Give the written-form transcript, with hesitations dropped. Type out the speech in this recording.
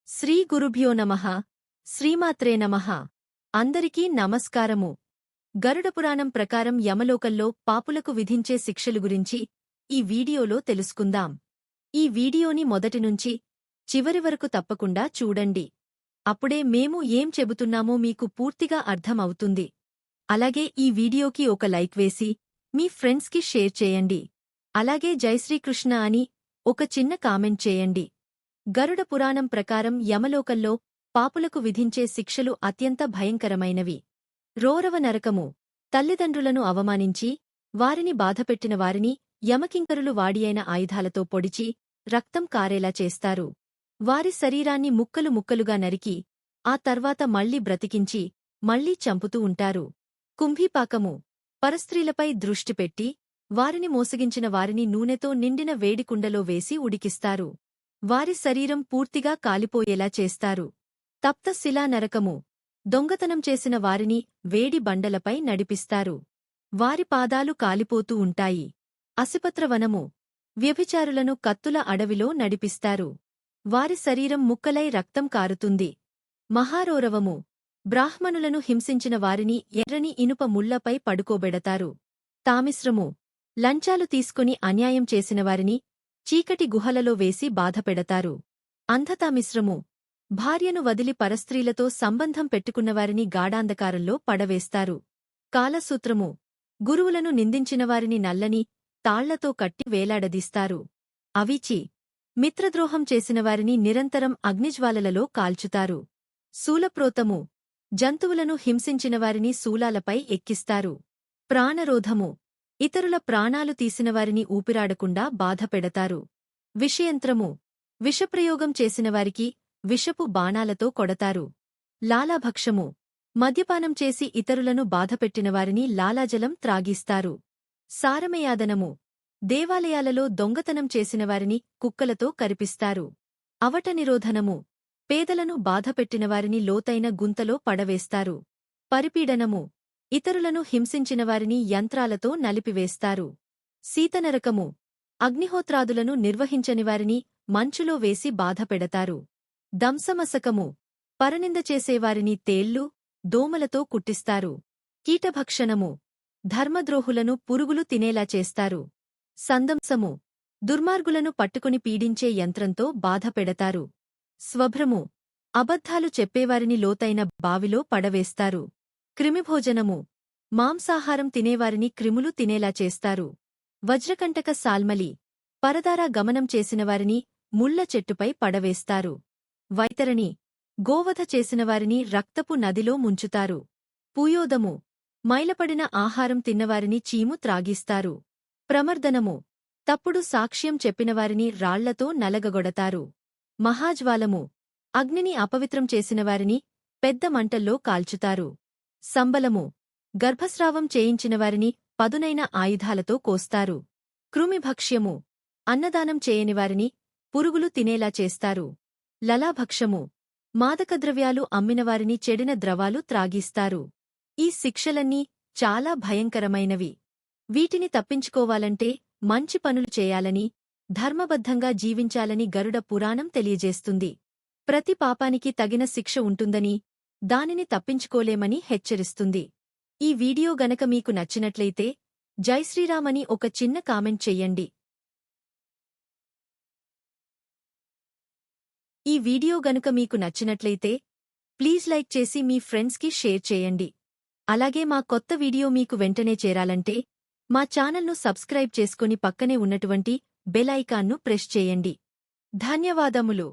శ్రీ గురుభ్యో నమః శ్రీమాత్రే నమః అందరికీ నమస్కారము. గరుడపురాణం ప్రకారం యమలోకంలో పాపులకు విధించే శిక్షలు గురించి ఈ వీడియోలో తెలుసుకుందాం. ఈ వీడియోని మొదటినుంచి చివరి వరకు తప్పకుండా చూడండి. అప్పుడే మేము ఏం చెబుతున్నామో మీకు పూర్తిగా అర్థం అవుతుంది. అలాగే ఈ వీడియోకి ఒక లైక్ వేసి మీ ఫ్రెండ్స్కి షేర్ చేయండి. అలాగే జై శ్రీకృష్ణ అని ఒక చిన్న కామెంట్ చేయండి. గరుడ పురాణం ప్రకారం యమలోకంలో పాపులకు విధించే శిక్షలు అత్యంత భయంకరమైనవి. రోరవ నరకము. తల్లిదండ్రులను అవమానించి వారిని బాధపెట్టిన వారిని యమకింకరులు వాడియైన ఆయుధాలతో పొడిచి రక్తం కారేలా చేస్తారు. వారి శరీరాన్ని ముక్కలు ముక్కలుగా నరికి ఆ తర్వాత మళ్లీ బ్రతికించి మళ్లీ చంపుతూ ఉంటారు. కుంభీపాకము. పరస్త్రీలపై దృష్టి పెట్టి వారిని మోసగించిన వారిని నూనెతో నిండిన వేడికుండలో వేసి ఉడికిస్తారు. వారి శరీరం పూర్తిగా కాలిపోయేలా చేస్తారు. తప్త శిలా నరకము. దొంగతనం చేసిన వారిని వేడి బండలపై నడిపిస్తారు. వారి పాదాలు కాలిపోతూ ఉంటాయి. అసిపత్రవనము. వ్యభిచారులను కత్తుల అడవిలో నడిపిస్తారు. వారి శరీరం ముక్కలై రక్తం కారుతుంది. మహారోరవము. బ్రాహ్మణులను హింసించిన వారిని ఎర్రని ఇనుప ముళ్లపై పడుకోబెడతారు. తామిశ్రము. లంచాలు తీసుకుని అన్యాయం చేసినవారిని చీకటి గుహలలో వేసి బాధపెడతారు. అంధతామిశ్రము. భార్యను వదిలి పరస్త్రీలతో సంబంధం పెట్టుకున్నవారిని గాఢాంధకారంలో పడవేస్తారు. కాలసూత్రము. గురువులను నిందించినవారిని నల్లని తాళ్లతో కట్టి వేలాడదీస్తారు. అవీచి. మిత్రద్రోహం చేసినవారిని నిరంతరం అగ్నిజ్వాలలలో కాల్చుతారు. శూలప్రోతము. జంతువులను హింసించినవారిని శూలాలపై ఎక్కిస్తారు. ప్రాణరోధము. ఇతరుల ప్రాణాలు తీసినవారిని ఊపిరాడకుండా బాధపెడతారు. విషయంత్రము. విషప్రయోగం చేసినవారికి విషపు బాణాలతో కొడతారు. లాలాభక్షము. మద్యపానం చేసి ఇతరులను బాధపెట్టినవారిని లాలాజలం త్రాగిస్తారు. సారమయాదనము. దేవాలయాలలో దొంగతనం చేసినవారిని కుక్కలతో కరిపిస్తారు. అవట నిరోధనము. పేదలను బాధపెట్టినవారిని లోతైన గుంతలో పడవేస్తారు. పరిపీడనము. ఇతరులను హింసించినవారిని యంత్రాలతో నలిపివేస్తారు. శీతనరకము. అగ్నిహోత్రాదులను నిర్వహించనివారిని మంచులో వేసి బాధపెడతారు. దంసమసకము. పరనింద చేసేవారిని తేళ్లు, దోమలతో కుట్టిస్తారు. కీటభక్షణము. ధర్మద్రోహులను పురుగులు తినేలా చేస్తారు. సందంసము. దుర్మార్గులను పట్టుకుని పీడించే యంత్రంతో బాధపెడతారు. స్వభ్రము. అబద్ధాలు చెప్పేవారిని లోతైన బావిలో పడవేస్తారు. క్రిమిభోజనము. మాంసాహారం తినేవారిని క్రిములు తినేలా చేస్తారు. వజ్రకంటక సాల్మలి. పరదారా గమనం చేసినవారిని ముళ్ల చెట్టుపై పడవేస్తారు. వైతరణి. గోవధ చేసినవారిని రక్తపు నదిలో ముంచుతారు. పూయోదము. మైలపడిన ఆహారం తిన్నవారిని చీము త్రాగిస్తారు. ప్రమర్దనము. తప్పుడు సాక్ష్యం చెప్పినవారిని రాళ్లతో నలగగొడతారు. మహాజ్వాలము. అగ్నిని అపవిత్రం చేసినవారిని పెద్ద మంటల్లో కాల్చుతారు. సంబలము. గర్భస్రావం చేయించినవారిని పదునైన ఆయుధాలతో కోస్తారు. కృమిభక్ష్యము. అన్నదానం చేయనివారిని పురుగులు తినేలా చేస్తారు. లలాభక్షము. మాదకద్రవ్యాలు అమ్మినవారిని చెడిన ద్రవాలు త్రాగిస్తారు. ఈ శిక్షలన్నీ చాలా భయంకరమైనవి. వీటిని తప్పించుకోవాలంటే మంచి పనులు చేయాలని, ధర్మబద్ధంగా జీవించాలని గరుడ పురాణం తెలియజేస్తుంది. ప్రతి పాపానికి తగిన శిక్ష ఉంటుందని, దానిని తప్పించుకోలేమని హెచ్చరిస్తుంది. ఈ వీడియో గనక మీకు నచ్చినట్లయితే జై శ్రీరామ్ అని ఒక చిన్న కామెంట్ చెయ్యండి. ఈ వీడియో గనుక మీకు నచ్చినట్లయితే ప్లీజ్ లైక్ చేసి మీ ఫ్రెండ్స్కి షేర్ చేయండి. అలాగే మా కొత్త వీడియో మీకు వెంటనే చేరాలంటే మా ఛానల్ను సబ్స్క్రైబ్ చేసుకుని పక్కనే ఉన్నటువంటి బెల్ ఐకాన్ను ప్రెస్ చేయండి. ధన్యవాదములు.